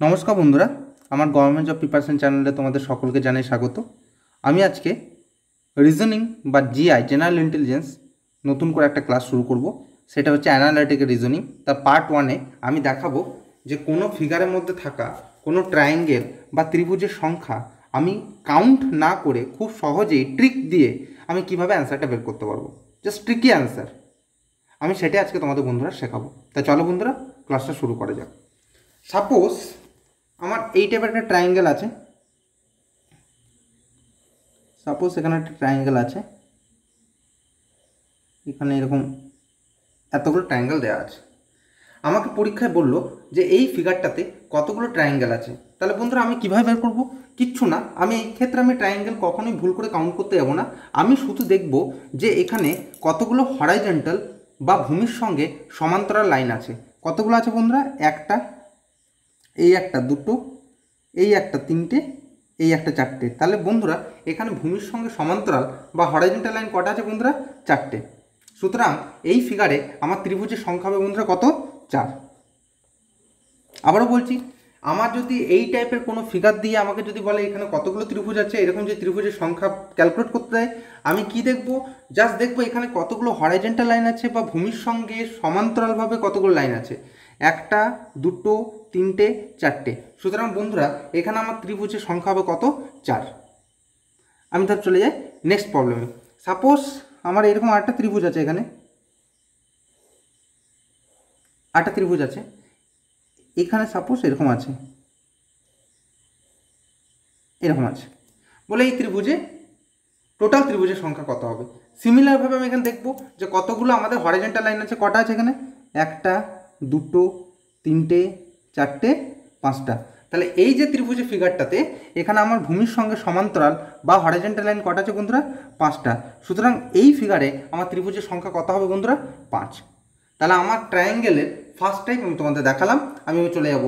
নমস্কার বন্ধুরা, আমার গভর্নমেন্ট জব প্রিপারেশন চ্যানেলে তোমাদের সকলকে জানাই স্বাগত। আমি আজকে রিজনিং বা জিআই জেনারেল ইন্টেলিজেন্স নতুন করে একটা ক্লাস শুরু করব। সেটা হচ্ছে অ্যানালিটিক্যাল রিজনিং। তার পার্ট 1-এ আমি দেখাবো যে কোনো ফিগারের মধ্যে থাকা কোনো ট্রায়াঙ্গেল বা ত্রিভুজের সংখ্যা আমি কাউন্ট না করে খুব সহজেই ট্রিক দিয়ে আমি কিভাবে অ্যান্সারটা বের করতে পারবো। জাস্ট ট্রিকি অ্যান্সার আমি সেটাই আজকে তোমাদের বন্ধুরা শেখাবো। তাই চলো বন্ধুরা ক্লাসটা শুরু করা যাক। সাপোজ আমার এই টাইপের একটা ট্রায়াঙ্গেল আছে। সাপোজ এখানে একটা ট্রায়াঙ্গেল আছে, এখানে এরকম এতগুলো ট্রায়াঙ্গেল দেওয়া আছে। আমাকে পরীক্ষায় বললো যে এই ফিগারটাতে কতগুলো ট্রায়াঙ্গেল আছে। তাহলে বন্ধুরা আমি কীভাবে বের করবো? কিচ্ছু না, আমি এই ক্ষেত্রে আমি ট্রায়াঙ্গেল কখনোই ভুল করে কাউন্ট করতে যাবো না। আমি শুধু দেখব যে এখানে কতগুলো হরাইজন্টাল বা ভূমির সঙ্গে সমান্তরাল লাইন আছে। কতগুলো আছে বন্ধুরা? একটা, এই একটা, দুটো, এই একটা, তিনটে, এই একটা, চারটে। তাহলে বন্ধুরা এখানে ভূমির সঙ্গে সমান্তরাল বা হরাইজন্টাল লাইন কটা আছে বন্ধুরা? চারটে। সুতরাং এই ফিগারে আমার ত্রিভুজের সংখ্যা হবে বন্ধুরা কত? 4। আবারও বলছি, আমার যদি এই টাইপের কোনো ফিগার দিয়ে আমাকে যদি বলে এখানে কতগুলো ত্রিভুজ আছে, এরকম যে ত্রিভুজের সংখ্যা ক্যালকুলেট করতে দেয়, আমি কি দেখব? জাস্ট দেখবো এখানে কতগুলো হরাইজন্টাল লাইন আছে বা ভূমির সঙ্গে সমান্তরালভাবে কতগুলো লাইন আছে। একটা, দুটো, তিনটে, চারটে। সুতরাং বন্ধুরা এখানে আমার ত্রিভুজের সংখ্যা হবে কত? 4। আমি তার চলে যাই নেক্সট প্রবলেমে। সাপোজ আমার এরকম আরেকটা ত্রিভুজ আছে, এখানে আরেকটা ত্রিভুজ আছে, এখানে সাপোজ এরকম আছে, এরকম আছে। বলে এই ত্রিভুজে টোটাল ত্রিভুজের সংখ্যা কত হবে? সিমিলারভাবে আমি এখানে দেখব যে কতগুলো আমাদের হরাইজন্টাল লাইন আছে। কটা আছে এখানে? একটা, দুটো, তিনটে, চারটে, পাঁচটা। তাহলে এই যে ত্রিভুজের ফিগারটাতে এখানে আমার ভূমির সঙ্গে সমান্তরাল বা হরাইজন্টাল লাইন কটা আছে বন্ধুরা? 5টা। সুতরাং এই ফিগারে আমার ত্রিভুজের সংখ্যা কত হবে বন্ধুরা? 5। তাহলে আমার ট্রায়াঙ্গেলের ফার্স্ট টাইপ আমি তোমাদের দেখালাম। আমি চলে যাব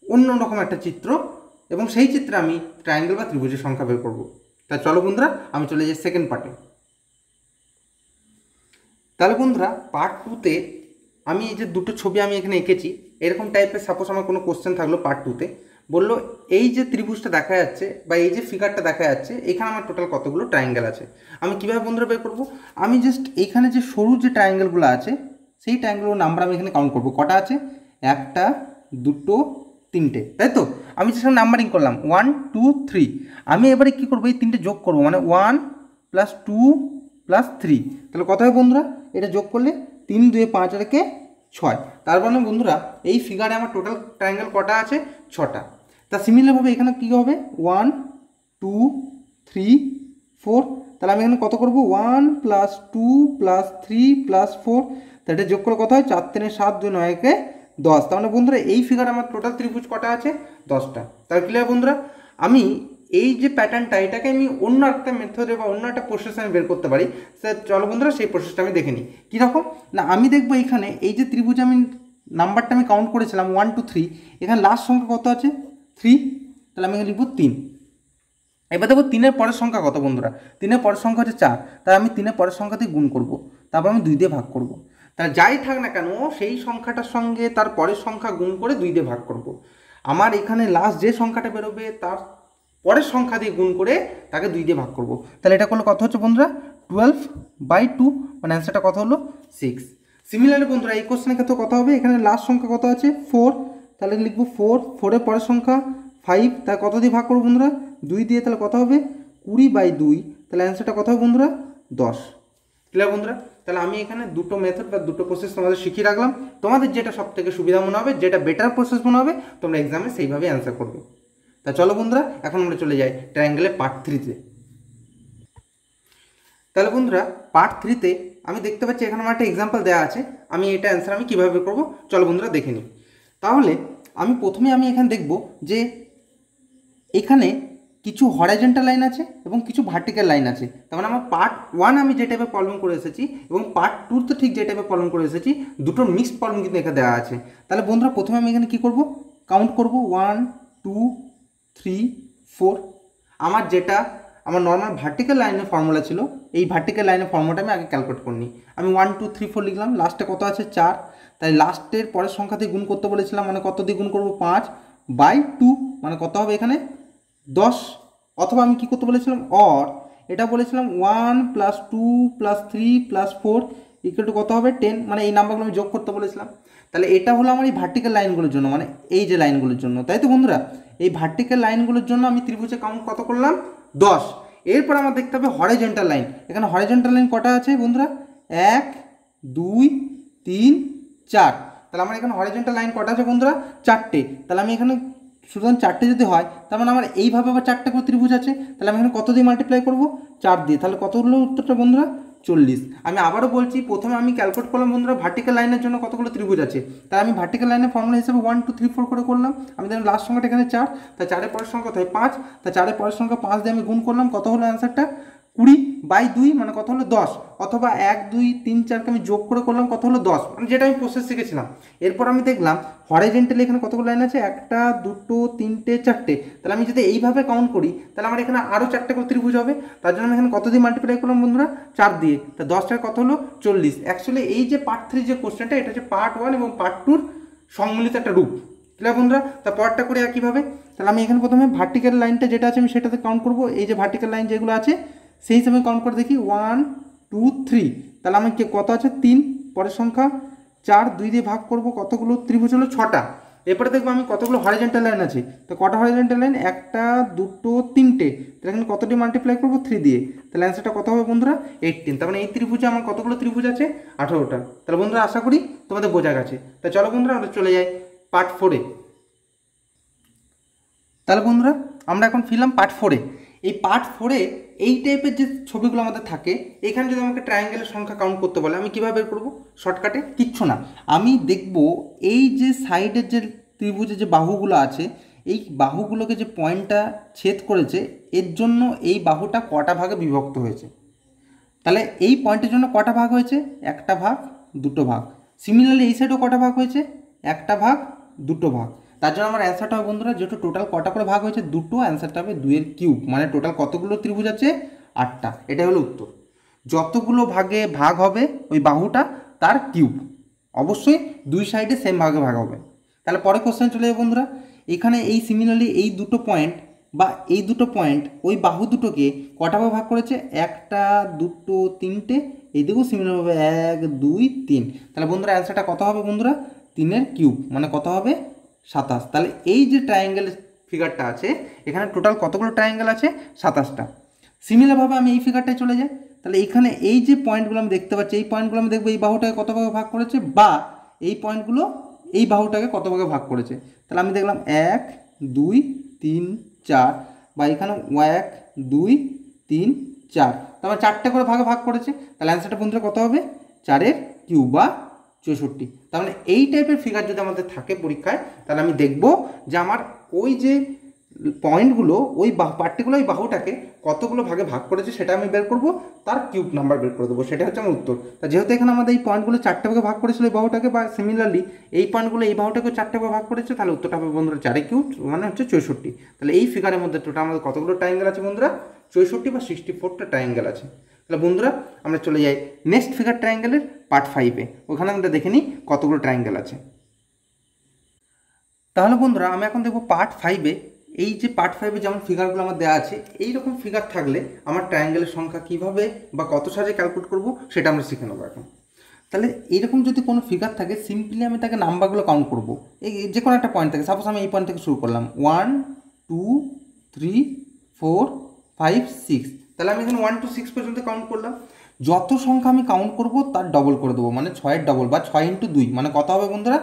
অন্য রকম একটা চিত্র এবং সেই চিত্রে আমি ট্রায়াঙ্গেল বা ত্রিভুজের সংখ্যা বের করব। তা চলো বন্ধুরা আমি চলে যাই সেকেন্ড পার্টে। তাহলে বন্ধুরা পার্ট 2-তে আমি এই যে দুটো ছবি আমি এখানে এঁকেছি, এরকম টাইপের সাপোজ আমার কোনো কোশ্চেন থাকলো পার্ট 2-তে, বললো এই যে ত্রিভুজটা দেখা যাচ্ছে বা এই যে ফিগারটা দেখা যাচ্ছে, এখানে আমার টোটাল কতগুলো ট্রায়াঙ্গেল আছে। আমি কীভাবে বন্ধুরা বের করবো? আমি জাস্ট এইখানে যে সরু যে ট্রায়াঙ্গেলগুলো আছে সেই ট্রায়াঙ্গেলগুলোর নাম্বার আমি এখানে কাউন্ট করবো। কটা আছে? একটা, দুটো, তিনটে, তাই তো? আমি সেখানে নাম্বারিং করলাম 1, 2, 3। আমি এবারে কী করবো? এই তিনটে যোগ করবো, মানে 1 + 2 + 3। তাহলে কত হবে বন্ধুরা? এটা যোগ করলে 3, 2, 5 আর 6। তার মানে বন্ধুরা এই ফিগারে আমার টোটাল ট্রায়াঙ্গেল কটা আছে? 6টা। তা সিমিলারভাবে এখানে কী হবে? 1, 2, 3, 4। তাহলে আমি এখানে কত করবো? 1 + 2 + 3 + 4। তাহলে এটা যোগ করে কত হয়? 4, 3, 7, 2, 9, 10। তার মানে বন্ধুরা এই ফিগারে আমার টোটাল ত্রিভুজ কটা আছে? 10টা। তাহলে ক্লিয়ার বন্ধুরা? আমি এই যে প্যাটার্নটা, এটাকে আমি অন্য একটা মেথডে বা অন্য একটা প্রসেসে আমি বের করতে পারি। চলো বন্ধুরা সেই প্রসেসটা আমি দেখে নিই। কীরকম না, আমি দেখবো এখানে এই যে ত্রিভুজ আমি নাম্বারটা আমি কাউন্ট করেছিলাম 1, 2, 3, এখানে লাস্ট সংখ্যা কত আছে? 3। তাহলে আমি এখানে লিখবো 3। এবার দেখো 3-এর পরের সংখ্যা কত বন্ধুরা? 3-এর পরের সংখ্যা হচ্ছে 4। তাই আমি 3-এর পরের সংখ্যা দিয়ে গুণ করব, তারপর আমি 2 দিয়ে ভাগ করব। তাহলে যাই থাক না কেন সেই সংখ্যাটার সঙ্গে তার পরের সংখ্যা গুণ করে 2 দিয়ে ভাগ করব। আমার এখানে লাস্ট যে সংখ্যাটা বেরোবে তার পরের সংখ্যা দিয়ে গুণ করে তাকে 2 দিয়ে ভাগ করব। তাহলে এটা করলে কত হচ্ছে বন্ধুরা? 12/2। মানে অ্যান্সারটা কত হলো? 6। সিমিলারলি বন্ধুরা এই কোশ্চেনের ক্ষেত্রে কত হবে? এখানে লাস্ট সংখ্যা কত আছে? 4। তাহলে লিখবো 4, 4-এর পরের সংখ্যা 5। তাহলে কত দিয়ে ভাগ করবো বন্ধুরা? 2 দিয়ে। তাহলে কত হবে? 20/2। তাহলে অ্যান্সারটা কত হবে বন্ধুরা? 10। ক্লিয়ার বন্ধুরা? তাহলে আমি এখানে দুটো মেথড বা দুটো প্রসেস তোমাদের শিখিয়ে রাখলাম। তোমাদের যেটা সব থেকে সুবিধা মনে হবে, যেটা বেটার প্রসেস মনে হবে, তোমরা এক্সামে সেইভাবে অ্যান্সার করবে। তা চলো বন্ধুরা এখন আমরা চলে যাই ট্রায়াঙ্গেলের পার্ট 3-তে। তাহলে বন্ধুরা পার্ট 3-তে আমি দেখতে পাচ্ছি এখানে আমার একটা এক্সাম্পল দেওয়া আছে। আমি এটা অ্যান্সার আমি কীভাবে বের করবো চলো বন্ধুরা দেখে নিই। তাহলে আমি প্রথমে এখানে দেখব যে এখানে কিছু হরাইজন্টাল লাইন আছে এবং কিছু ভার্টিক্যাল লাইন আছে। তার মানে আমার পার্ট 1 আমি যে টাইপের প্রবলেম করে এসেছি এবং পার্ট 2 ঠিক যে টাইপের প্রবলেম করে এসেছি, দুটো মিক্সড প্রবলেম কিন্তু এখানে দেওয়া আছে। তাহলে বন্ধুরা প্রথমে আমি এখানে কী করব? কাউন্ট করব 1, 2, 3, 4। আমার নর্মাল ভার্টিক্যাল লাইনের ফর্মুলা ছিল, এই ভার্টিক্যাল লাইনের ফর্মুলাটা আমি আগে ক্যালকুলেট করে নিই। আমি 1, 2, 3, 4 লিখলাম। লাস্টে কত আছে? 4। তাই লাস্টের পরের সংখ্যা দিয়ে গুণ করতে বলেছিলাম, মানে কত দিয়ে গুণ করবো? 5। বাই 2 মানে কত হবে এখানে 10। অথবা আমি কী করতে বলেছিলাম, এটা বলেছিলাম 1 + 2 + 3 + 4 = কত হবে 10, মানে এই নাম্বারগুলো আমি যোগ করতে বলেছিলাম। তাহলে এটা হলো আমার এই ভার্টিক্যাল লাইনগুলোর জন্য, মানে এই যে লাইনগুলোর জন্য, তাই তো বন্ধুরা? এই ভার্টিক্যাল লাইনগুলোর জন্য আমি ত্রিভুজে কাউন্ট কত করলাম 10। এরপর আমার দেখতে হবে হরিজন্টাল লাইন। এখানে হরিজন্টাল লাইন কটা আছে বন্ধুরা, 1 2 3 4। তাহলে আমার এখানে হরিজন্টাল লাইন কটা আছে বন্ধুরা, 4টে। তাহলে আমি এখানে সুতরাং 4টে যদি হয়, তার মানে আমার এইভাবে আবার 4টে করে ত্রিভুজ আছে। তাহলে আমি এখানে কত দিয়ে মাল্টিপ্লাই করবো, 4 দিয়ে। তাহলে কত হলো উত্তরটা বন্ধুরা, 40। আমি আবারও বলছি, প্রথমে আমি ক্যালকুলেট করলাম বন্ধুরা ভার্টিক্যাল লাইনের জন্য কতগুলো ত্রিভুজ আছে। তাই আমি ভার্টিক্যাল লাইনের ফর্মুলা হিসেবে 1 2 3 4 করে করলাম। আমি দেখলাম লাস্ট সংখ্যাটা এখানে 4, তাই 4-এর পরের সংখ্যা তাই 5, তাই 4-এর পরের সংখ্যা 5 দিয়ে আমি গুণ করলাম, কত হলো অ্যান্সারটা 20/2 মানে কত হলো 10। অথবা 1 2 3 4কে আমি যোগ করে করলাম, কত হলো 10, মানে যেটা আমি প্রসেস শিখেছিলাম। এরপর আমি দেখলাম হরিজন্টালি এখানে কতগুলো লাইন আছে, 1 2 3 4টে। তাহলে আমি যদি এইভাবে কাউন্ট করি, তাহলে আমার এখানে আরও 4টে করে ত্রিভুজ হবে। তার জন্য আমি এখানে কত দিয়ে মাল্টিপ্লাই করলাম বন্ধুরা, 4 দিয়ে। তা 10টার কত হলো 40। অ্যাকচুয়ালি এই যে পার্ট 3 যে কোশ্চেনটা, এটা হচ্ছে পার্ট 1 এবং পার্ট 2 সম্মিলিত একটা রূপ। ক্লিয়ার বন্ধুরা? তা পরেরটা করে একইভাবে। তাহলে আমি এখানে প্রথমে ভার্টিক্যাল লাইনটা যেটা আছে আমি সেটাতে কাউন্ট করবো। এই যে ভার্টিক্যাল লাইন যেগুলো আছে সেই হিসাবে কাউন্ট করে দেখি, 1 2 3। তাহলে আমার কত আছে 3, পরের সংখ্যা 4, 2 দিয়ে ভাগ করব, কতগুলো ত্রিভুজ হলো 6টা। এরপরে দেখবো আমি কতগুলো হরিজন্টাল লাইন আছে। তো কটা হরিজন্টাল লাইন, 1 2 3টে। তাহলে এখানে কতটি মাল্টিপ্লাই করবো 3 দিয়ে। তাহলে অ্যান্সারটা কত হবে বন্ধুরা 18। তার মানে এই ত্রিভুজে আমার কতগুলো ত্রিভুজ আছে 18টা। তাহলে বন্ধুরা আশা করি তোমাদের বোঝা গেছে। তা চলো বন্ধুরা আমরা চলে যাই পার্ট 4-এ। তাহলে বন্ধুরা আমরা এখন ফিরলাম পার্ট 4-এ। এই পার্ট 4-এ এই টাইপের যে ছবিগুলো আমাদের থাকে, এখানে যদি আমাকে ট্রায়াঙ্গেলের সংখ্যা কাউন্ট করতে বলে, আমি কীভাবে বের করবো? শর্টকাটে কিচ্ছু না, আমি দেখব এই যে সাইডের যে ত্রিভুজের যে বাহুগুলো আছে, এই বাহুগুলোকে যে পয়েন্টটা ছেদ করেছে, এর জন্য এই বাহুটা কটা ভাগে বিভক্ত হয়েছে। তাহলে এই পয়েন্টের জন্য কটা ভাগ হয়েছে, একটা ভাগ, দুটো ভাগ। সিমিলারলি এই সাইডেও কটা ভাগ হয়েছে, একটা ভাগ, দুটো ভাগ। তার জন্য আমার অ্যান্সারটা হবে বন্ধুরা, যেহেতু টোটাল কটা করে ভাগ হয়েছে দুটো, অ্যান্সারটা হবে 2-এর কিউব, মানে টোটাল কতগুলো ত্রিভুজ আছে 8টা। এটাই হলো উত্তর। যতগুলো ভাগে ভাগ হবে ওই বাহুটা তার কিউব, অবশ্যই দুই সাইডে সেম ভাগে ভাগ হবে। তাহলে পরে কোশ্চেন চলে যাবে বন্ধুরা। এখানে এই সিমিলারলি এই দুটো পয়েন্ট বা এই দুটো পয়েন্ট ওই বাহু দুটোকে কটা ভাগে ভাগ করেছে, একটা, দুটো, তিনটে। এইদিকেও সিমিলারভাবে 1 2 3। তাহলে বন্ধুরা অ্যান্সারটা কত হবে বন্ধুরা, 3-এর কিউব, মানে কত হবে 27। তাহলে এই যে ট্রায়াঙ্গেল ফিগারটা আছে, এখানে টোটাল কতগুলো ট্রায়াঙ্গেল আছে 27টা। সিমিলারভাবে আমি এই ফিগারটায় চলে যাই। তাহলে এখানে এই যে পয়েন্টগুলো আমি দেখতে পাচ্ছি, এই পয়েন্টগুলো আমি দেখবো এই বাহুটাকে কত ভাগে ভাগ করেছে, বা এই পয়েন্টগুলো এই বাহুটাকে কত ভাগে ভাগ করেছে। তাহলে আমি দেখলাম 1 2 3 4, বা এখানে 1 2 3 4। তারপর 4টে করে ভাগে ভাগ করেছে। তাহলে অ্যান্সারটা বন্ধুরা কত হবে, 4-এর কিউব বা 64। তার মানে এই টাইপের ফিগার যদি আমাদের থাকে পরীক্ষায়, তাহলে আমি দেখব যে আমার ওই যে পয়েন্টগুলো ওই পার্টিকুলার ওই বাহুটাকে কতগুলো ভাগে ভাগ করেছে সেটা আমি বের করব, তার কিউব নাম্বার বের করে দেবো, সেটা হচ্ছে আমার উত্তর। তা যেহেতু এখানে আমাদের এই পয়েন্টগুলো 4টে ভাগে ভাগ করেছিল এই বাহুটাকে, বা সিমিলারলি এই পয়েন্টগুলো এই বাহুটাকে 4টে ভাগে ভাগ করেছে, তাহলে উত্তরটা হবে বন্ধুরা 4 কিউব মানে হচ্ছে 64। তাহলে এই ফিগারের মধ্যে টোটাল আমাদের কতগুলো ট্রায়াঙ্গেল আছে বন্ধুরা, 64 বা 64টা ট্রায়াঙ্গেল আছে। তাহলে বন্ধুরা আমরা চলে যাই নেক্সট ফিগার ট্রায়াঙ্গেলের পার্ট 5-এ। ওখানে আমরা দেখে নিই কতগুলো ট্রায়াঙ্গেল আছে। তাহলে বন্ধুরা আমি এখন দেখব পার্ট 5-এ। এই যে পার্ট 5-এ যেমন ফিগারগুলো আমার দেওয়া আছে, এইরকম ফিগার থাকলে আমার ট্রায়াঙ্গেলের সংখ্যা কীভাবে বা কত সাহায্যে ক্যালকুলেট করব সেটা আমরা শিখে নেবো এখন। তাহলে এইরকম যদি কোনো ফিগার থাকে, সিম্পলি আমি তাকে নাম্বারগুলো কাউন্ট করবো। এই যে কোনো একটা পয়েন্ট থেকে, সাপোজ আমি এই পয়েন্ট থেকে শুরু করলাম, 1 2 3 4 5 6। তাহলে আমি এখানে 1 to 6 পর্যন্ত কাউন্ট করলাম। যত সংখ্যা আমি কাউন্ট করব তার ডবল করে দেবো, মানে 6-এর ডবল, বা 6 × 2 মানে কত হবে বন্ধুরা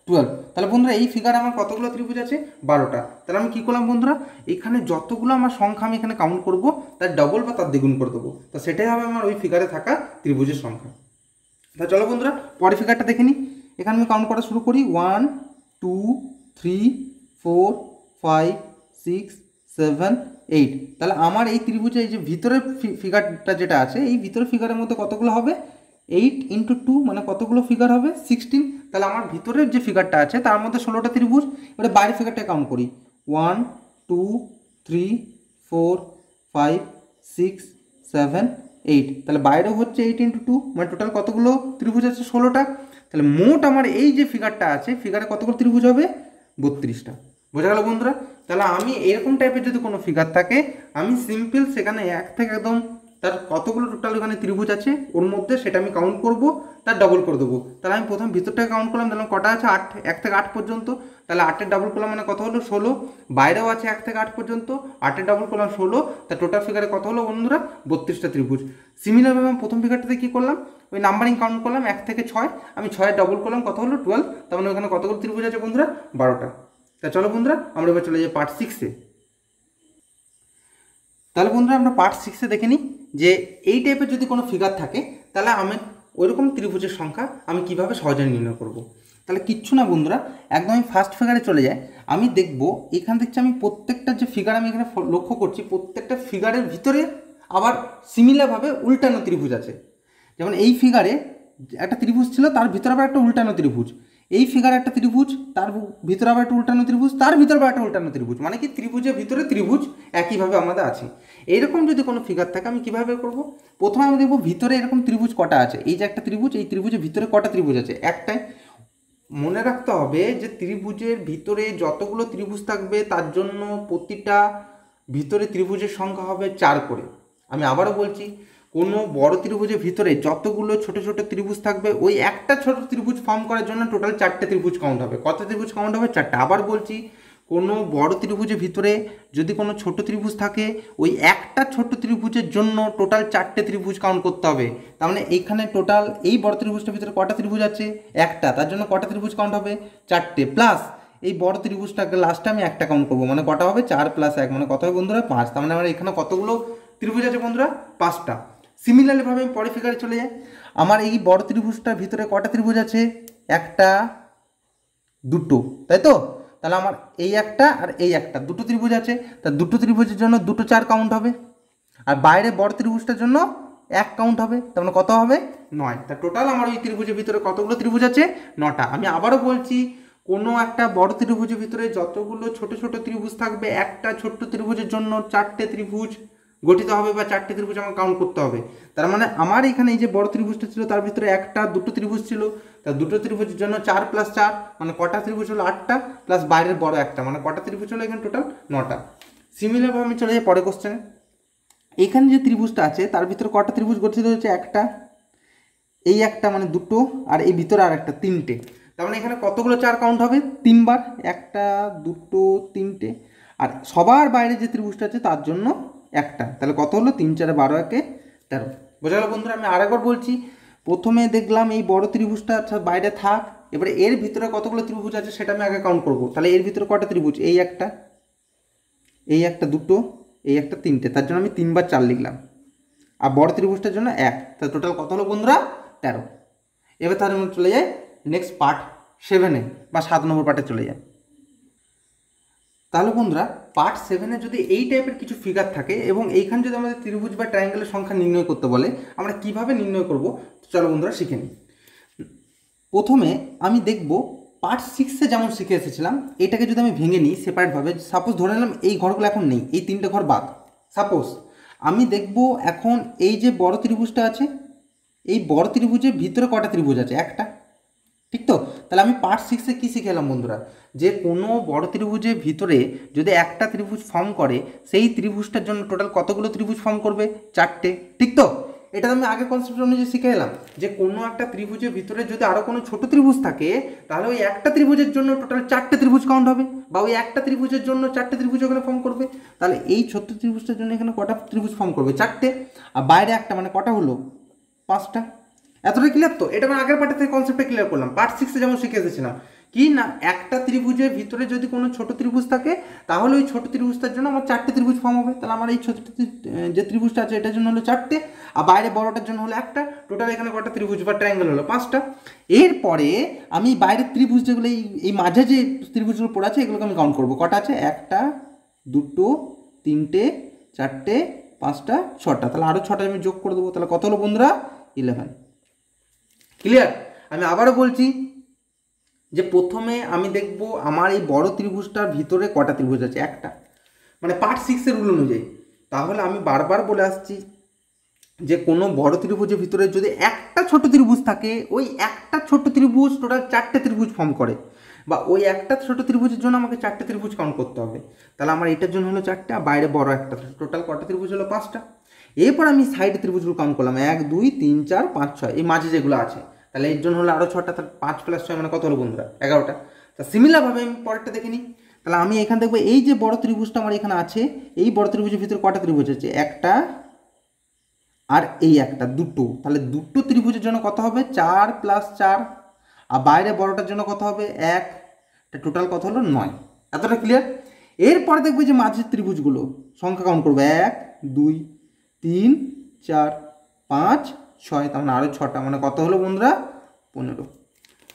12। তাহলে বন্ধুরা এই ফিগারে আমার কতগুলো ত্রিভুজ আছে 12টা। তাহলে আমি কী করলাম বন্ধুরা, এখানে যতগুলো আমার সংখ্যা আমি এখানে কাউন্ট করব তার ডবল বা তার দ্বিগুণ করে দেবো। তো সেটাই হবে আমার ওই ফিগারে থাকা ত্রিভুজের সংখ্যা। তা চলো বন্ধুরা পরের ফিগারটা দেখে নিই। এখানে আমি কাউন্ট করা শুরু করি, 1 2 3 4 5 6 7 8। তাহলে আমার এই ত্রিভুজে এই যে ভিতরের ফিগারটা যেটা আছে, এই ভিতরের ফিগারের মধ্যে কতগুলো হবে, 8 × 2 মানে কতগুলো ফিগার হবে 16। তাহলে আমার ভিতরের যে ফিগারটা আছে তার মধ্যে 16টা ত্রিভুজ। এবারে বাইরের ফিগারটা কাউন্ট করি, 1 2 3 4 5 6 7 8। তাহলে বাইরেও হচ্ছে 8 × 2 মানে টোটাল কতগুলো ত্রিভুজ আছে 16টা। তাহলে মোট আমার এই যে ফিগারটা আছে, ফিগারে কতগুলো ত্রিভুজ হবে 32টা। বোঝা গেল বন্ধুরা? তাহলে আমি এরকম টাইপের যদি কোনো ফিগার থাকে, আমি সিম্পল সেখানে এক থেকে একদম তার কতগুলো টোটাল ওখানে ত্রিভুজ আছে ওর মধ্যে সেটা আমি কাউন্ট করব, তার ডবল করে দেবো। তাহলে আমি প্রথম ভিতরটাকে কাউন্ট করলাম, তাহলে কটা আছে 8, 1 থেকে 8 পর্যন্ত। তাহলে 8-এর ডাবল করলাম মানে কত হলো 16। বাইরেও আছে 1 থেকে 8 পর্যন্ত, 8-এর ডাবল করলাম 16। তা টোটাল ফিগারে কত হলো বন্ধুরা? 32টা ত্রিভুজ। সিমিলারভাবে আমি প্রথম ফিগারটাতে কী করলাম, ওই নাম্বারিং কাউন্ট করলাম 1 থেকে 6, আমি 6-এর ডাবল করলাম কত হলো 12। তার মানে ওখানে কতগুলো ত্রিভুজ আছে বন্ধুরা? 12টা। তা চলো বন্ধুরা আমরা এবার চলে যাই পার্ট 6-এ। তাহলে বন্ধুরা আমরা পার্ট 6-এ দেখে নিই যে এই টাইপের যদি কোনো ফিগার থাকে তাহলে আমি ওইরকম ত্রিভুজের সংখ্যা আমি কিভাবে সহজে নির্ণয় করব। তাহলে কিচ্ছু না বন্ধুরা, একদম আমি ফার্স্ট ফিগারে চলে যাই। আমি দেখব এখান থেকে আমি প্রত্যেকটা যে ফিগার আমি এখানে লক্ষ্য করছি, প্রত্যেকটা ফিগারের ভিতরে আবার সিমিলারভাবে উল্টানো ত্রিভুজ আছে। যেমন এই ফিগারে একটা ত্রিভুজ ছিল, তার ভিতরে আবার একটা উল্টানো ত্রিভুজ। এই ফিগারে একটা ত্রিভুজ, তার ভিতরে আবার একটা উল্টানো ত্রিভুজ, তার ভিতরে আবার একটা উল্টানো ত্রিভুজ, মানে কি ত্রিভুজের ভিতরে ত্রিভুজ একইভাবে আমাদের আছে। এইরকম যদি কোনো ফিগার থাকে আমি কীভাবে করব? প্রথমে আমি দেখব ভিতরে এরকম ত্রিভুজ কটা আছে। এই যে একটা ত্রিভুজ, এই ত্রিভুজের ভিতরে কটা ত্রিভুজ আছে? একটাই। মনে রাখতে হবে যে ত্রিভুজের ভিতরে যতগুলো ত্রিভুজ থাকবে তার জন্য প্রতিটা ভিতরে ত্রিভুজের সংখ্যা হবে 4 করে। আমি আবারও বলছি, কোনো বড় ত্রিভুজের ভিতরে যতগুলো ছোট ছোট ত্রিভুজ থাকবে ওই একটা ছোট ত্রিভুজ ফর্ম করার জন্য টোটাল 4টে ত্রিভুজ কাউন্ট হবে। কত ত্রিভুজ কাউন্ট হবে? 4টা। আবার বলছি, কোনো বড় ত্রিভুজের ভিতরে যদি কোনো ছোট ত্রিভুজ থাকে ওই একটা ছোট ত্রিভুজের জন্য টোটাল 4টে ত্রিভুজ কাউন্ট করতে হবে। তার মানে এইখানে টোটাল এই বড় ত্রিভুজটার ভিতরে কটা ত্রিভুজ আছে? একটা, তার জন্য কটা ত্রিভুজ কাউন্ট হবে? 4টে। প্লাস এই বড় ত্রিভুজটাকে লাস্টে আমি একটা কাউন্ট করবো, মানে কটা হবে? 4 + 1 মানে কত হবে বন্ধুরা? 5। তার মানে আমার এখানে কতগুলো ত্রিভুজ আছে বন্ধুরা? 5টা। সিমিলারলিভাবে আমি পরের ফিগারে চলে যাই। আমার এই বড় ত্রিভুজটার ভিতরে কটা ত্রিভুজ আছে? একটা, দুটো, তাই তো? তাহলে আমার এই একটা আর এই একটা, দুটো ত্রিভুজ আছে। তা দুটো ত্রিভুজের জন্য দুটো 4 কাউন্ট হবে, আর বাইরে বড় ত্রিভুজটার জন্য 1 কাউন্ট হবে। তার মানে কত হবে? 9। তা টোটাল আমার ওই ত্রিভুজের ভিতরে কতগুলো ত্রিভুজ আছে? 9টা। আমি আবারও বলছি, কোনো একটা বড় ত্রিভুজের ভিতরে যতগুলো ছোট ছোট ত্রিভুজ থাকবে একটা ছোট্ট ত্রিভুজের জন্য 4টে ত্রিভুজ গঠিত হবে বা 4টে ত্রিভুজ আমার কাউন্ট করতে হবে। তার মানে আমার এখানে এই যে বড় ত্রিভুজটা ছিল তার ভিতরে একটা, দুটো ত্রিভুজ ছিল। তা দুটো ত্রিভুজের জন্য 4 + 4 মানে কটা ত্রিভুজ হলো? 8টা, প্লাস বাইরের বড় একটা, মানে কটা ত্রিভুজ হলো এখানে? টোটাল 9টা। সিমিলারভাবে আমি চলে যাই পরের কোশ্চেনে। এখানে যে ত্রিভুজটা আছে তার ভিতরে কটা ত্রিভুজ গঠিত হচ্ছে? একটা, এই একটা মানে দুটো, আর এই ভিতরে আর একটা, 3টে। তার মানে এখানে কতগুলো 4 কাউন্ট হবে? 3বার। একটা, দুটো, 3টে। আর সবার বাইরে যে ত্রিভুজটা আছে তার জন্য একটা। তাহলে কত হলো? 3 × 4 = 12, 1 × 13। বোঝা গেল বন্ধুরা? আমি আরেকবার বলছি, প্রথমে দেখলাম এই বড় ত্রিভুজটা বাইরে থাক, এবারে এর ভিতরে কতগুলো ত্রিভুজ আছে সেটা আমি আগে কাউন্ট করবো। তাহলে এর ভিতরে কটা ত্রিভুজ? এই একটা, এই একটা, দুটো, এই একটা, 3টে। তার জন্য আমি 3 বার 4 লিখলাম। আর বড় ত্রিভুজটার জন্য 1। তাহলে টোটাল কত হলো বন্ধুরা? 13। এবার তাহলে আমরা চলে যাই নেক্সট পার্ট 7-এ বা 7 নম্বর পার্টে চলে যাই। তাহলে বন্ধুরা পার্ট 7-এ যদি এই টাইপের কিছু ফিগার থাকে এবং এইখানে যদি আমাদের ত্রিভুজ বা ট্রায়াঙ্গেলের সংখ্যা নির্ণয় করতে বলে, আমরা কিভাবে নির্ণয় করব চলো বন্ধুরা শিখে নিই। প্রথমে আমি দেখব পার্ট 6-এ যেমন শিখে এসেছিলাম, এটাকে যদি আমি ভেঙে নিই সেপারেটভাবে, সাপোজ ধরে নিলাম এই ঘরগুলো এখন নেই, এই 3টে ঘর বাদ। সাপোজ আমি দেখব এখন এই যে বড় ত্রিভুজটা আছে, এই বড় ত্রিভুজের ভিতরে কটা ত্রিভুজ আছে? একটা, ঠিক তো? তাহলে আমি পার্ট 6-এ কী শিখে এলাম বন্ধুরা, যে কোনো বড় ত্রিভুজের ভিতরে যদি একটা ত্রিভুজ ফর্ম করে সেই ত্রিভুজটার জন্য টোটাল কতগুলো ত্রিভুজ ফর্ম করবে? 4টে, ঠিক তো? এটা আমি আগে কনসেপ্ট অনুযায়ী শিখে এলাম যে কোনো একটা ত্রিভুজের ভিতরে যদি আরও কোনো ছোট ত্রিভুজ থাকে তাহলে ওই একটা ত্রিভুজের জন্য টোটাল 4টে ত্রিভুজ কাউন্ট হবে, বা ওই একটা ত্রিভুজের জন্য 4টে ত্রিভুজ ওখানে ফর্ম করবে। তাহলে এই ছোট্ট ত্রিভুজটার জন্য এখানে কটা ত্রিভুজ ফর্ম করবে? 4টে। আর বাইরে একটা মানে কটা হলো? 5টা। এতটা ক্লিয়ার তো? এটা আমি আগের পার্টের থেকে কনসেপ্টটা ক্লিয়ার করলাম। পার্ট 6-এ যেমন শিখে এসেছিলাম কি না, একটা ত্রিভুজের ভিতরে যদি কোনো ছোট ত্রিভুজ থাকে তাহলে ওই ছোট ত্রিভুজটার জন্য আমার 4টে ত্রিভুজ ফর্ম হবে। তাহলে আমার এই ছোট যে ত্রিভুজটা আছে এটার জন্য হলো 4টে, আর বাইরে বড়টার জন্য হলো একটা। টোটাল এখানে কটা ত্রিভুজ বা ট্রায়াঙ্গেল হলো? 5টা। এরপরে আমি বাইরের ত্রিভুজ যেগুলো এই মাঝে যে ত্রিভুজগুলো পড়ে আছে এগুলোকে আমি কাউন্ট করবো। কটা আছে? একটা, দুটো, 3টে, 4টে, 5টা, 6টা। তাহলে আরও 6টা আমি যোগ করে দেবো। তাহলে কত হলো বন্ধুরা? 11। ক্লিয়ার? আমি আবারও বলছি যে প্রথমে আমি দেখব আমার এই বড় ত্রিভুজটার ভিতরে কটা ত্রিভুজ আছে? একটা, মানে পার্ট 6-এর রুল অনুযায়ী। তাহলে আমি বারবার বলে আসছি যে কোনো বড় ত্রিভুজের ভিতরে যদি একটা ছোট ত্রিভুজ থাকে ওই একটা ছোট ত্রিভুজ টোটাল 4টে ত্রিভুজ ফর্ম করে। বা ওই একটা ছোট ত্রিভুজের জন্য আমাকে 4টে ত্রিভুজ কাউন্ট করতে হবে। তাহলে আমার এটার জন্য হলো 4টে, আর বাইরে বড় একটা, টোটাল কটা ত্রিভুজ হলো 5টা। এরপর আমি সাইড ত্রিভুজগুলো কাউন্ট করলাম 1 2 3 4 5 6, এই মাঝে যেগুলো আছে, তাহলে এর জন্য হলো আরও 6টা, তাহলে 5 + 6 মানে কত হলো বন্ধুরা? 11টা। তা সিমিলারভাবে আমি পরেরটা দেখে নিই। তাহলে আমি এখানে দেখবো এই যে বড় ত্রিভুজটা আমার এখানে আছে, এই বড় ত্রিভুজের ভিতরে কটা ত্রিভুজ আছে? একটা আর এই একটা, দুটো। তাহলে দুটো ত্রিভুজের জন্য কত হবে? 4 + 4। আর বাইরে বড়টার জন্য কত হবে? 1। টোটাল কত হলো? 9। এতটা ক্লিয়ার? এরপরে দেখবো যে মাঝের ত্রিভুজগুলো সংখ্যা কাউন্ট করবো 1 2 3 4 5 6, তার মানে আরও 6টা, মানে কত হলো বন্ধুরা? 15।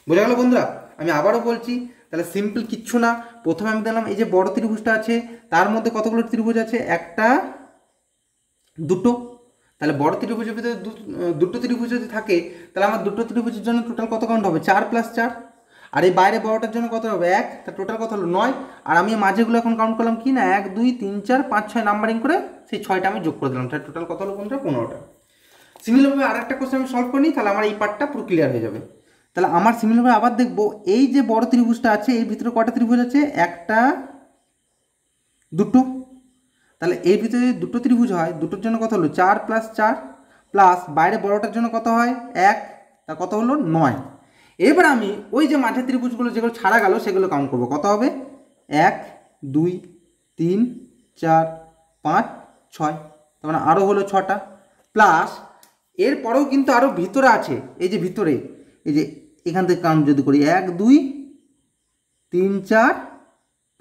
বোঝা গেল বন্ধুরা? আমি আবারও বলছি, তাহলে সিম্পল কিচ্ছু না। প্রথমে আমি দেখলাম এই যে বড় ত্রিভুজটা আছে, তার মধ্যে কতগুলো ত্রিভুজ আছে? একটা দুটো। তাহলে বড় ত্রিভুজের ভিতরে দুটো ত্রিভুজ যদি থাকে, তাহলে আমার দুটো ত্রিভুজের জন্য টোটাল কত কাউন্ট হবে? 4 + 4। আর এই বাইরে বড়টার জন্য কত হবে? 1। তা টোটাল কত হলো? 9। আর আমি মাঝেগুলো এখন কাউন্ট করলাম কি না, 1 2 3 4 5 6 নাম্বারিং করে সেই 6টা আমি যোগ করে দিলাম। তাহলে টোটাল কত হলো বন্ধুরা? 15টা। সিমিলারভাবে আর একটা কোশ্চেন আমি সলভ করি, তাহলে আমার এই পার্টটা পুরো ক্লিয়ার হয়ে যাবে। তাহলে আমার সিমিলারভাবে আবার দেখবো এই যে বড় ত্রিভুজটা আছে, এর ভিতরে কটা ত্রিভুজ আছে? একটা দুটো। তাহলে এর ভিতরে দুটো ত্রিভুজ হয়, দুটোর জন্য কত হলো? 4 + 4 প্লাস বাইরে বড়টার জন্য কত হয়? 1। তা কত হলো? 9। এবার আমি ওই যে মাঝের ত্রিভুজগুলো যেগুলো ছাড়া গেল সেগুলো কাউন্ট করবো। কত হবে? 1 2 3 4 5 6, তার মানে আরও হলো 6টা। প্লাস এরপরেও কিন্তু আরও ভিতরে আছে, এই যে ভিতরে, এই যে এখান থেকে কাউন্ট যদি করি 1 2 3 4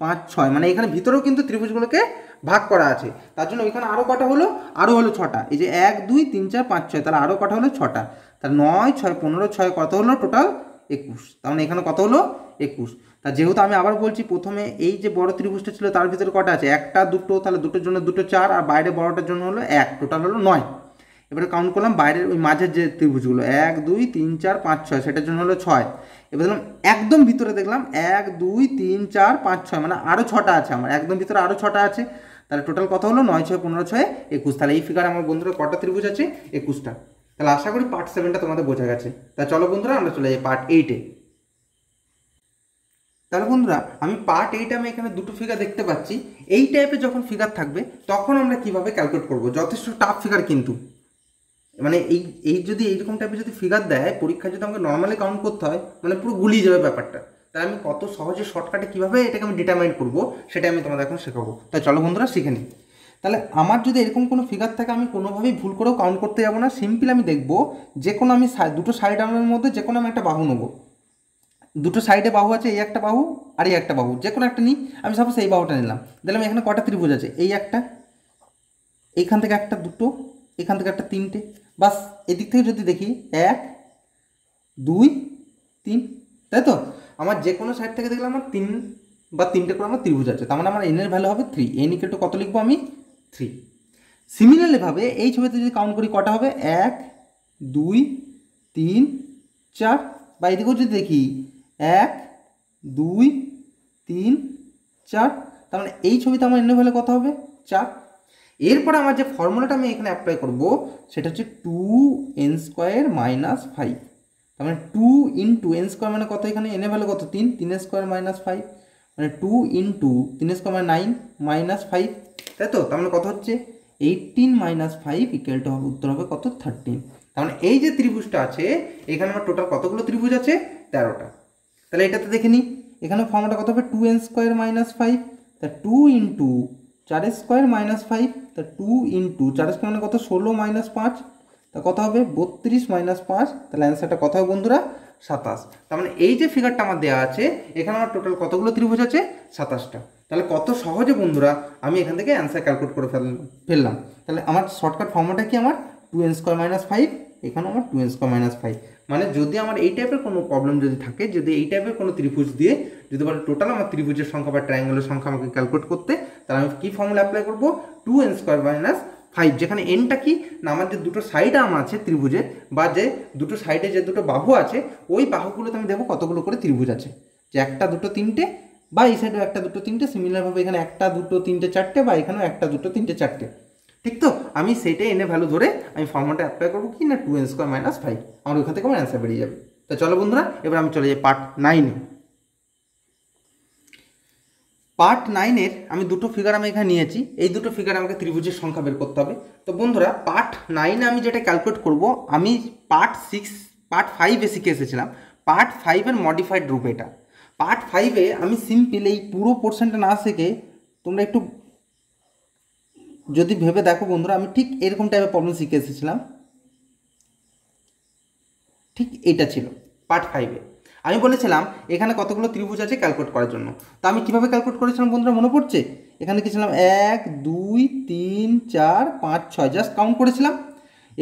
5 6, মানে এখানে ভিতরেও কিন্তু ত্রিভুজগুলোকে ভাগ করা আছে। তার জন্য এখানে আরও কটা হলো? আরও হলো 6টা। এই যে 1 2 3 4 5 6, তাহলে আরও কটা হলো? 6টা। তাহলে 9 6 15 6 কত হলো? টোটাল 21। তার মানে এখানে কত হলো? 21। তা যেহেতু আমি আবার বলছি, প্রথমে এই যে বড় ত্রিভুজটা ছিল তার ভিতরে কটা আছে? একটা দুটো, তাহলে দুটোর জন্য দুটো 4, আর বাইরে বড়টার জন্য হলো 1, টোটাল হলো 9। এবারে কাউন্ট করলাম বাইরের ওই মাঝের যে ত্রিভুজগুলো 1 2 3 4 5 6, সেটার জন্য হলো 6। এবার দেখলাম একদম ভিতরে দেখলাম 1 2 3 4 5 6, মানে আরও 6টা আছে আমার, একদম ভিতরে আরও 6টা আছে। তাহলে টোটাল কত হলো? 9 6 15 6 21। তাহলে এই ফিগার আমার বন্ধুরা কটা ত্রিভুজ আছে? 21টা। তাহলে আশা করি পার্ট 7টা তোমাদের বোঝা গেছে। তা চলো বন্ধুরা আমরা চলে যাই পার্ট 8-এ। তাহলে বন্ধুরা আমি পার্ট 8 আমি এখানে দুটো ফিগার দেখতে পাচ্ছি। এই টাইপের যখন ফিগার থাকবে তখন আমরা কিভাবে ক্যালকুলেট করব? যথেষ্ট টাফ ফিগার কিন্তু, মানে এই যদি এইরকম টাইপের যদি ফিগার দেয় পরীক্ষায়, যদি আমাকে নর্মালি কাউন্ট করতে হয়, মানে পুরো গুলিয়ে যাবে ব্যাপারটা। তাহলে আমি কত সহজে শর্টকাটে কীভাবে এটাকে আমি ডিটারমাইন করবো সেটা আমি তোমাদের এখন শেখাবো। তাই চলো বন্ধুরা শিখে নিই। তাহলে আমার যদি এরকম কোনো ফিগার থাকে, আমি কোনোভাবেই ভুল করেও কাউন্ট করতে যাবো না। সিম্পল আমি দেখবো যে কোনো আমি দুটো সাইড আর্মের মধ্যে যে কোনো আমি একটা বাহু নেবো। দুটো সাইডে বাহু আছে, এই একটা বাহু আর এই একটা বাহু, যে কোনো একটা নিই। আমি সাপোজ এই বাহুটা নিলাম। দেখলাম এখানে কটা ত্রিভুজ আছে? এই একটা, এইখান থেকে একটা দুটো, এখান থেকে একটা তিনটে। বাস এদিক থেকে যদি দেখি 1 2 3, তাই তো? আমার যে কোনো সাইড থেকে দেখলাম আমার 3 বা 3টে করে আমার ত্রিভুজ আছে, তার মানে আমার এনের ভ্যালু হবে 3। এন ইকুয়াল টু কত লিখবো আমি? 3। সিমিলারলিভাবে এই ছবিতে যদি কাউন্ট করি কটা হবে? 1 2 3 4, বা এদিকেও যদি দেখি 1 2 3 4, তার মানে এই ছবিতে আমার এনের ভ্যালু কত হবে? 4। এরপরে আমার যে ফর্মুলাটা আমি এখানে অ্যাপ্লাই করব সেটা হচ্ছে 2n² - 5। তার মানে 2 × n² মানে কত? এখানে এনের ভ্যালু কত? 3, 3² - 5, মানে 2 × 3² মানে 9 - 5, তাই তো? তার মানে কত হচ্ছে? 18 - 5 = হবে, উত্তর হবে কত? 13। তার মানে এই যে ত্রিভুজটা আছে এখানে আমার টোটাল কতগুলো ত্রিভুজ আছে? 13টা। তাহলে এটাতে দেখে নিই, এখানে ফর্মুলাটা কত হবে? 2n² - 5, তা 2 × 4² - 5, তা 2 × 4² মানে কত? 16 - 5, তা কত হবে? 32 - 5। তাহলে অ্যান্সারটা কত হবে বন্ধুরা? 27। তার মানে এই যে ফিগারটা আমার দেওয়া আছে এখানে আমার টোটাল কতগুলো ত্রিভুজ আছে? 27টা। তাহলে কত সহজে বন্ধুরা আমি এখান থেকে অ্যান্সার ক্যালকুলেট করে ফেললাম। তাহলে আমার শর্টকাট ফর্মুলাটা কি? আমার 2n² - 5, এখানে আমার 2n² - 5। মানে যদি আমার এই টাইপের কোনো প্রবলেম যদি থাকে, যদি এই টাইপের কোনো ত্রিভুজ দিয়ে যদি বলে টোটাল আমার ত্রিভুজের সংখ্যা বা ট্রায়াঙ্গেলের সংখ্যা আমাকে ক্যালকুলেট করতে, তাহলে আমি কী ফর্মুলা অ্যাপ্লাই করবো? 2n² - 5, যেখানে এনটা কি না আমার যে দুটো সাইড আর্ম আছে ত্রিভুজের, বা যে দুটো সাইডে যে দুটো বাহু আছে ওই বাহুগুলোতে আমি দেখবো কতগুলো করে ত্রিভুজ আছে, যে একটা দুটো তিনটে, বা এই সাইডেও একটা দুটো তিনটে, সিমিলারভাবে এখানে একটা দুটো তিনটে চারটে, বা এখানেও একটা দুটো তিনটে চারটে। ঠিক তো? আমি সেইটাই এনে ভ্যালু ধরে আমি ফর্মুলাটা অ্যাপ্লাই করবো কি না 2n² - 5, আমার ওইখান থেকে আমার অ্যান্সার বেরিয়ে যাবে। তো চলো বন্ধুরা এবার আমি চলে যাই পার্ট 9-এ। পার্ট 9-এর আমি দুটো ফিগার আমি এখানে নিয়েছি, এই দুটো ফিগার আমাকে ত্রিভুজের সংখ্যা বের করতে হবে। তো বন্ধুরা পার্ট 9-এ আমি যেটা ক্যালকুলেট করব, আমি পার্ট 5-এ শিখে এসেছিলাম, পার্ট 5-এর মডিফাইড রূপ এটা। পার্ট 5-এ আমি সিম্পল এই পুরো পোর্শনটা না শিখে তোমরা একটু যদি ভেবে দেখো বন্ধুরা, আমি ঠিক এরকম টাইপের প্রবলেম শিখে এসেছিলাম, ঠিক এটা ছিল পার্ট 5-এ। আমি বলেছিলাম এখানে কতগুলো ত্রিভুজ আছে ক্যালকুলেট করার জন্য। তো আমি কীভাবে ক্যালকুলেট করেছিলাম বন্ধুরা মনে পড়ছে? এখানে কি ছিলাম 1 2 3 4 5 6, জাস্ট কাউন্ট করেছিলাম।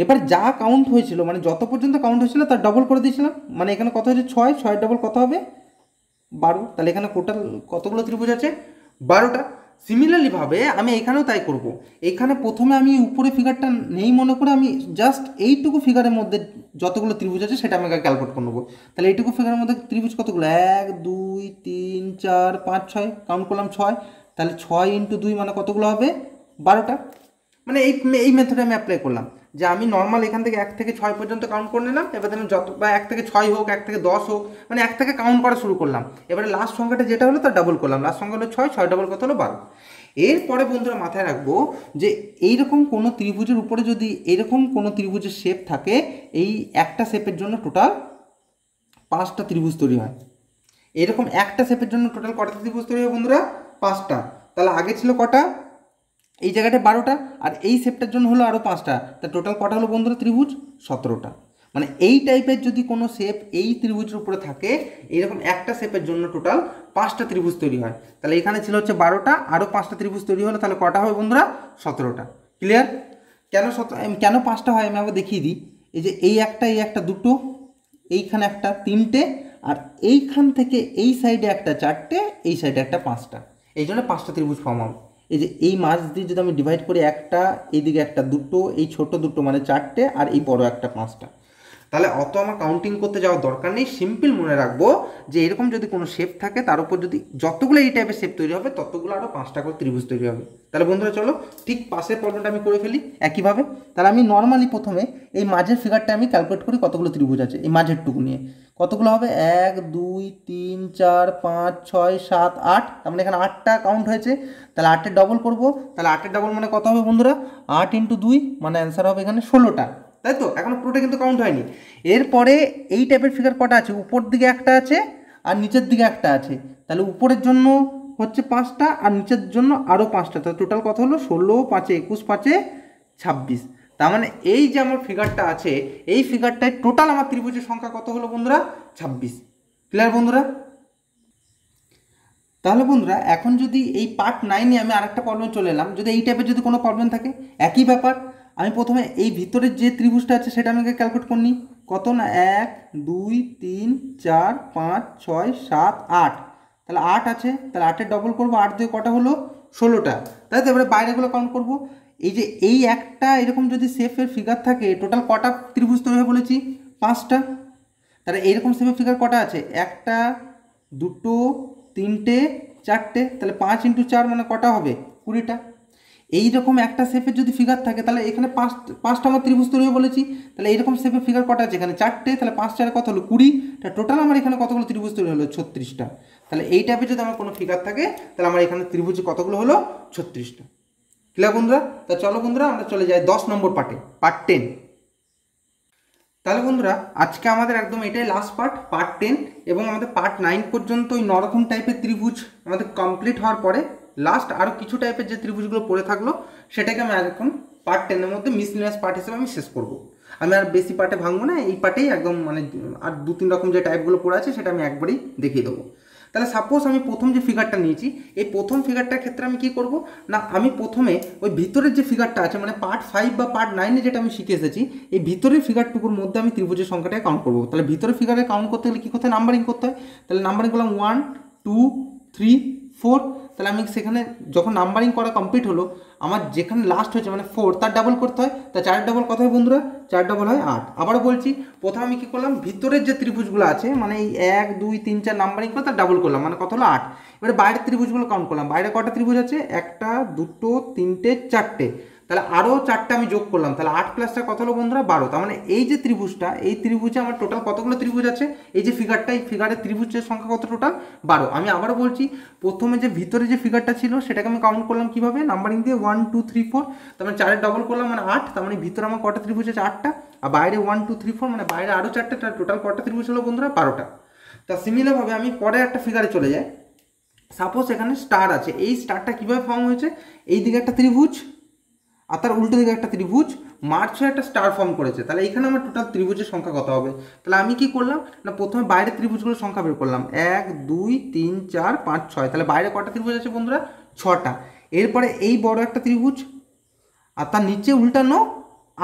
এবার যা কাউন্ট হয়েছিল মানে যত পর্যন্ত কাউন্ট হয়েছিল তার ডবল করে দিয়েছিলাম। মানে এখানে কত হয়েছে 6, 6 ডবল কত হবে 12। তাহলে এখানে টোটাল কতগুলো ত্রিভুজ আছে? 12টা। সিমিলারলিভাবে আমি এখানেও তাই করব। এখানে প্রথমে আমি উপরে ফিগারটা নেই মনে করে আমি জাস্ট এইটুকু ফিগারের মধ্যে যতগুলো ত্রিভুজ আছে সেটা আমি ক্যালকুলেট করে নেবো। তাহলে এইটুকু ফিগারের মধ্যে ত্রিভুজ কতগুলো? 1 2 3 4 5 6, কাউন্ট করলাম 6। তাহলে 6 × 2 মানে কতগুলো হবে? 12টা। মানে এই মেথডে আমি অ্যাপ্লাই করলাম যে আমি নর্মাল এখান থেকে 1 থেকে 6 পর্যন্ত কাউন্ট করে নিলাম। এবার আমি যত বা 1 থেকে 6 হোক, 1 থেকে 10 হোক, মানে 1 থেকে কাউন্ট করা শুরু করলাম। এবারে লাস্ট সংখ্যাটা যেটা হলো তার ডাবল করলাম। লাস্ট সংখ্যা হলো 6, 6 ডাবল কত হলো 12। এরপরে বন্ধুরা মাথায় রাখবো যে এইরকম কোনো ত্রিভুজের উপরে যদি এরকম কোনো ত্রিভুজের শেপ থাকে, এই একটা শেপের জন্য টোটাল 5টা ত্রিভুজ তৈরি হয়। এরকম একটা শেপের জন্য টোটাল কটা ত্রিভুজ তৈরি হয় বন্ধুরা? 5টা। তাহলে আগে ছিল কটা? এই জায়গাটায় 12টা, আর এই শেপটার জন্য হলো আরও 5টা। তা টোটাল কটা হলো বন্ধুরা ত্রিভুজ? 17টা। মানে এই টাইপের যদি কোনো শেপ এই ত্রিভুজের উপরে থাকে, এইরকম একটা শেপের জন্য টোটাল 5টা ত্রিভুজ তৈরি হয়। তাহলে এখানে ছিল হচ্ছে 12টা, আরও 5টা ত্রিভুজ তৈরি হলো, তাহলে কটা হবে বন্ধুরা? 17টা। ক্লিয়ার? কেন 5টা হয় আমি আবার দেখিয়ে দিই। এই যে এই একটা দুটো, এইখানে একটা 3টে, আর এইখান থেকে এই সাইডে একটা 4টে, এই সাইডে একটা 5টা। এই জন্য 5টা ত্রিভুজ ফর্ম হবে। এই যে এই মাছ দিয়ে যদি আমি ডিভাইড করি, একটা এইদিকে একটা দুটো, এই ছোট দুটো মানে 4টে, আর এই বড় একটা 5টা। তাহলে অত আমার কাউন্টিং করতে যাওয়ার দরকার নেই। সিম্পল মনে রাখবো যে এরকম যদি কোনো শেপ থাকে তার উপর যদি যতগুলো এই টাইপের শেপ তৈরি হবে ততগুলো আরও 5টা করে ত্রিভুজ তৈরি হবে। তাহলে বন্ধুরা চলো ঠিক পাশের প্রবলেমটা আমি করে ফেলি একইভাবে। তাহলে আমি নর্মালি প্রথমে এই মাঝের ফিগারটা আমি ক্যালকুলেট করি কতগুলো ত্রিভুজ আছে এই মাঝেরটুকু নিয়ে। কতগুলো হবে? 1 2 3 4 5 6 7 8। তার মানে এখানে 8টা কাউন্ট হয়েছে। তাহলে 8-এর ডবল করবো। তাহলে 8-এর ডবল মানে কত হবে বন্ধুরা? 8 × 2 মানে অ্যান্সার হবে এখানে 16টা। তাই তো? এখনো পুরোটা কিন্তু কাউন্ট হয়নি। এরপরে এই টাইপের ফিগার কটা আছে? উপর দিকে একটা আছে আর নিচের দিকে একটা আছে। তাহলে উপরের জন্য হচ্ছে 5টা আর নিচের জন্য আরও 5টা। তাহলে টোটাল কত হলো? 16 5 21 5 26। তার মানে এই যে আমার ফিগারটা আছে, এই ফিগারটায় টোটাল আমার ত্রিভুজের সংখ্যা কত হলো বন্ধুরা? 26। ক্লিয়ার বন্ধুরা? তাহলে বন্ধুরা এখন যদি এই পার্ট 9-এ আমি আরেকটা প্রবলেম চলে এলাম, যদি এই টাইপের যদি কোনো প্রবলেম থাকে একই ব্যাপার। আমি প্রথমে এই ভিতরের যে ত্রিভুজটা আছে সেটা আমাকে ক্যালকুলেট করে নিই। কত না? 1 2 3 4 5 6 7 8। তাহলে 8 আছে, তাহলে 8-এর ডবল করবো। 8 দিয়ে কটা হলো? 16টা। তাই তো? এবারে বাইরেগুলো কাউন্ট করবো। এই যে এই একটা এরকম যদি শেপের ফিগার থাকে টোটাল কটা ত্রিভুজ তৈরি হয় বলেছি? 5টা। তাহলে এইরকম শেপের ফিগার কটা আছে? একটা দুটো 3টে 4টে। তাহলে 5 × 4 মানে কটা হবে? 20টা। এইরকম একটা শেপের যদি ফিগার থাকে তাহলে এখানে 5টা আমার ত্রিভুজ তৈরি হবে বলেছি। তাহলে এইরকম শেপের ফিগার কটা আছে? এখানে 4টে। তাহলে 5 4 কত হলো? 20। তা টোটাল আমার এখানে কতগুলো ত্রিভুজ তৈরি হলো? 36টা। তাহলে এই টাইপের যদি আমার কোনো ফিগার থাকে তাহলে আমার এখানে ত্রিভুজ কতগুলো হলো? 36টা। ক্লিয়ার বন্ধুরা? তা চলো বন্ধুরা আমরা চলে যাই 10 নম্বর পার্টে, পার্ট 10। তাহলে বন্ধুরা আজকে আমাদের একদম এটাই লাস্ট পার্ট 10, এবং আমাদের পার্ট 9 পর্যন্ত ওই নরকম টাইপের ত্রিভুজ আমাদের কমপ্লিট হওয়ার পরে লাস্ট আরও কিছু টাইপের যে ত্রিভুজগুলো পড়ে থাকলো সেটাকে আমি এখন পার্ট 10-এর মধ্যে মিসলিনিয়াস পার্ট হিসেবে আমি শেষ করব। আমি আর বেশি পার্টে ভাঙবো না, এই পার্টেই একদম মানে আর 2-3 রকম যে টাইপগুলো পড়ে আছে সেটা আমি একবারেই দেখিয়ে দেবো। তাহলে সাপোজ আমি প্রথম যে ফিগারটা নিয়েছি, এই প্রথম ফিগারটার ক্ষেত্রে আমি কি করব না, আমি প্রথমে ওই ভিতরের যে ফিগারটা আছে মানে পার্ট 5 বা পার্ট 9-এ যেটা আমি শিখে এসেছি, এই ভিতরের ফিগারটুকুর মধ্যে আমি ত্রিভুজের সংখ্যাটাকে কাউন্ট করব। তাহলে ভিতরের ফিগারে কাউন্ট করতে গেলে কী করতে হয়? নাম্বারিং করতে হয়। তাহলে নাম্বারিং করলাম 1 2 3 4। তাহলে আমি সেখানে যখন নাম্বারিং করা কমপ্লিট হলো, আমার যেখানে লাস্ট হয়েছে মানে 4, তার ডাবল করতে হয়। তা 4 ডাবল কত হয় বন্ধুরা? 4 ডাবল হয় 8। আবারও বলছি, প্রথমে আমি কী করলাম? ভিতরের যে ত্রিভুজগুলো আছে মানে এই 1 2 3 4 নাম্বারিং করে তার ডাবল করলাম, মানে কত হলো? 8। এবারে বাইরের ত্রিভুজগুলো কাউন্ট করলাম। বাইরে কটা ত্রিভুজ আছে? একটা দুটো 3টে 4টে। তাহলে আরও 4টা আমি যোগ করলাম, তাহলে 8 + 4 কত হলো বন্ধুরা? 12। তার মানে এই যে ত্রিভুজটা, এই ত্রিভুজে আমার টোটাল কতগুলো ত্রিভুজ আছে? এই যে ফিগারটা, এই ফিগারের ত্রিভুজের সংখ্যা কত টোটাল? 12। আমি আবারও বলছি, প্রথমে যে ভিতরে যে ফিগারটা ছিল সেটাকে আমি কাউন্ট করলাম কীভাবে? নাম্বারিং দিয়ে 1 2 3 4, তার মানে 4 ডবল করলাম মানে 8, তার মানে ভিতরে আমার কটা ত্রিভুজ আছে? 8টা। আর বাইরে 1 2 3 4 মানে বাইরে আরও 4টা, টোটাল কটা ত্রিভুজ হলো বন্ধুরা? 12টা। তা সিমিলারভাবে আমি পরে একটা ফিগারে চলে যাই। সাপোজ এখানে স্টার আছে, এই স্টারটা কীভাবে ফর্ম হয়েছে? এই দিকে একটা ত্রিভুজ আর তার উল্টো দিকে একটা ত্রিভুজ মার্চ হয়ে একটা স্টার ফর্ম করেছে। তাহলে এখানে আমার টোটাল ত্রিভুজের সংখ্যা কত হবে? তাহলে আমি কি করলাম না, প্রথমে বাইরের ত্রিভুজগুলোর সংখ্যা বের করলাম, 1 2 3 4 5 6। তাহলে বাইরে কটা ত্রিভুজ আছে বন্ধুরা? 6টা। এরপরে এই বড় একটা ত্রিভুজ আর তার নিচে উল্টানো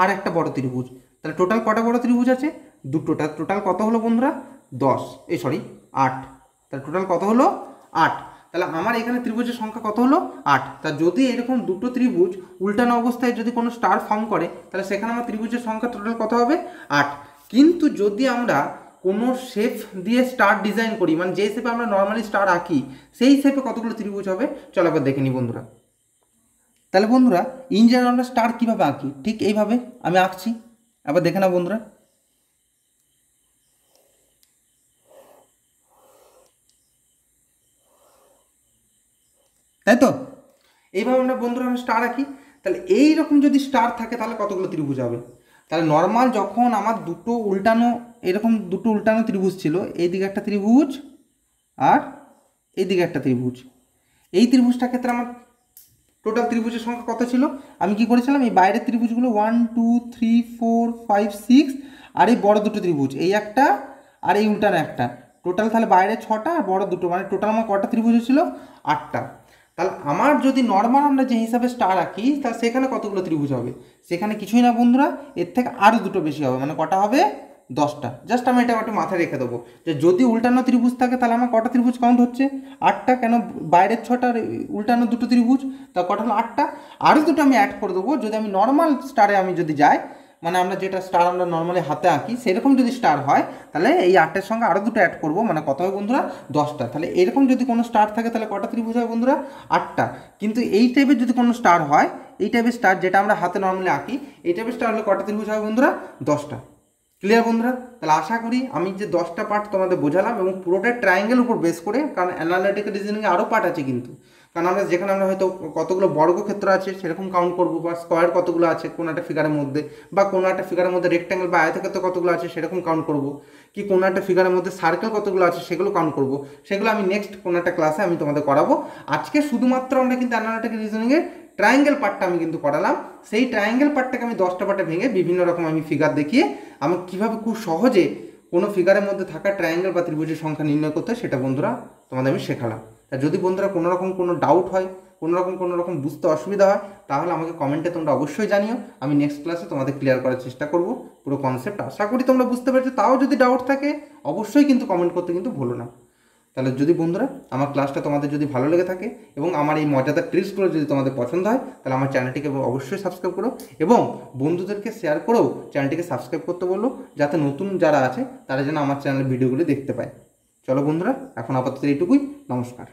আর একটা বড় ত্রিভুজ। তাহলে টোটাল কটা বড় ত্রিভুজ আছে? দুটোটা। টোটাল কত হলো বন্ধুরা? 8। তাহলে টোটাল কত হলো? 8। তাহলে আমার এখানে ত্রিভুজের সংখ্যা কত হলো? 8। তা যদি এরকম দুটো ত্রিভুজ উল্টানো অবস্থায় যদি কোনো স্টার ফর্ম করে, তাহলে সেখানে আমার ত্রিভুজের সংখ্যা টোটাল কত হবে? 8। কিন্তু যদি আমরা কোনো শেপ দিয়ে স্টার ডিজাইন করি, মানে যে শেপে আমরা নর্মালি স্টার আঁকি, সেই শেপে কতগুলো ত্রিভুজ হবে? চলো একবার দেখে নিই বন্ধুরা। তাহলে বন্ধুরা, ইন জেনারেল আমরা স্টার কীভাবে আঁকি, ঠিক এইভাবে আমি আঁকছি। আবার দেখে নাও বন্ধুরা। তাই তো? এইভাবে আমরা বন্ধুরা আমরা স্টার আঁকি। তাহলে এইরকম যদি স্টার থাকে তাহলে কতগুলো ত্রিভুজ হবে? তাহলে নর্মাল যখন আমার দুটো উল্টানো, এরকম দুটো উল্টানো ত্রিভুজ ছিল, এইদিকে একটা ত্রিভুজ আর এইদিকে একটা ত্রিভুজ, এই ত্রিভুজটার ক্ষেত্রে আমার টোটাল ত্রিভুজের সংখ্যা কত ছিল? আমি কি করেছিলাম, এই বাইরের ত্রিভুজগুলো 1 2 3 4 5 6 আর এই বড় দুটো ত্রিভুজ, এই একটা আর এই উল্টানো একটা, টোটাল তাহলে বাইরে 6টা আর বড় দুটো, মানে টোটাল আমার কটা ত্রিভুজ ছিল? 8টা। তাহলে আমার যদি নর্মাল আমরা যে হিসাবে স্টার আঁকি, তাহলে সেখানে কতগুলো ত্রিভুজ হবে? সেখানে কিছুই না বন্ধুরা, এর থেকে আরও দুটো বেশি হবে, মানে কটা হবে? 10টা। জাস্ট আমি এটা একটু মাথায় রেখে দেবো যে যদি উল্টানো ত্রিভুজ থাকে তাহলে আমার কটা ত্রিভুজ কাউন্ট হচ্ছে? 8টা। কেন? বাইরের 6টা আর উল্টানো দুটো ত্রিভুজ, তা কটা হলো? 8টা। আরও দুটো আমি অ্যাড করে দেবো। যদি আমি নর্মাল স্টারে আমি যদি যাই, মানে আমরা যেটা স্টার আমরা নর্মালি হাতে আঁকি, সেরকম যদি স্টার হয়, তাহলে এই 8-এর সঙ্গে আরও দুটো অ্যাড করবো, মানে কত হয় বন্ধুরা? 10টা। তাহলে এরকম যদি কোনো স্টার থাকে তাহলে কটা ত্রিভুজ হয় বন্ধুরা? 8টা। কিন্তু এই টাইপের যদি কোনো স্টার হয়, এই টাইপের স্টার যেটা আমরা হাতে নর্মালি আঁকি, এই টাইপের স্টার হলে কটা ত্রিভুজ হয় বন্ধুরা? 10টা। ক্লিয়ার বন্ধুরা? তাহলে আশা করি আমি যে 10টা পার্ট তোমাদের বোঝালাম, এবং পুরোটা ট্রায়াঙ্গেল উপর বেস করে, কারণ অ্যানালিটিক্যাল রিজনিংয়ে আরও পার্ট আছে কিন্তু, কারণ আমরা যেখানে আমরা হয়তো কতগুলো বর্গক্ষেত্র আছে সেরকম কাউন্ট করবো, বা স্কোয়ার কতগুলো আছে কোনো একটা ফিগারের মধ্যে, বা কোনো একটা ফিগারের মধ্যে রেক্ট্যাঙ্গেল বা আয়তক্ষেত্র কতগুলো আছে সেরকম কাউন্ট করবো, কি কোনো একটা ফিগারের মধ্যে সার্কেল কতগুলো আছে সেগুলো কাউন্ট করবো। সেগুলো আমি নেক্সট কোনো একটা ক্লাসে আমি তোমাদের করাবো। আজকে শুধুমাত্র আমরা কিন্তু অ্যানালিটিক্যাল রিজনিংয়ের ট্রায়াঙ্গেল পার্টটা আমি কিন্তু করালাম। সেই ট্রায়াঙ্গেল পার্টটাকে আমি 10টা পার্টে ভেঙে বিভিন্ন রকম আমি ফিগার দেখিয়ে আমি কীভাবে খুব সহজে কোনো ফিগারের মধ্যে থাকা ট্রায়াঙ্গেল বা ত্রিভুজের সংখ্যা নির্ণয় করতে হয় সেটা বন্ধুরা তোমাদের আমি শেখালাম। তা যদি বন্ধুরা কোনো রকম কোনো ডাউট হয়, কোনো রকম বুঝতে অসুবিধা হয়, তাহলে আমাকে কমেন্টে তোমরা অবশ্যই জানিও। আমি নেক্সট ক্লাসে তোমাদের ক্লিয়ার করার চেষ্টা করব পুরো কনসেপ্ট। আশা করি তোমরা বুঝতে পেরেছো। তাও যদি ডাউট থাকে অবশ্যই কিন্তু কমেন্ট করতে কিন্তু ভুলো না। তাহলে যদি বন্ধুরা আমার ক্লাসটা তোমাদের যদি ভালো লেগে থাকে এবং আমার এই মজাদার ট্রিক্সগুলো যদি তোমাদের পছন্দ হয়, তাহলে আমার চ্যানেলটিকে অবশ্যই সাবস্ক্রাইব করো এবং বন্ধুদেরকে শেয়ার করেও চ্যানেলটিকে সাবস্ক্রাইব করতে বলো, যাতে নতুন যারা আছে তারা যেন আমার চ্যানেলের ভিডিওগুলি দেখতে পায়। চলো বন্ধুরা, এখন আপাতত এইটুকুই। নমস্কার।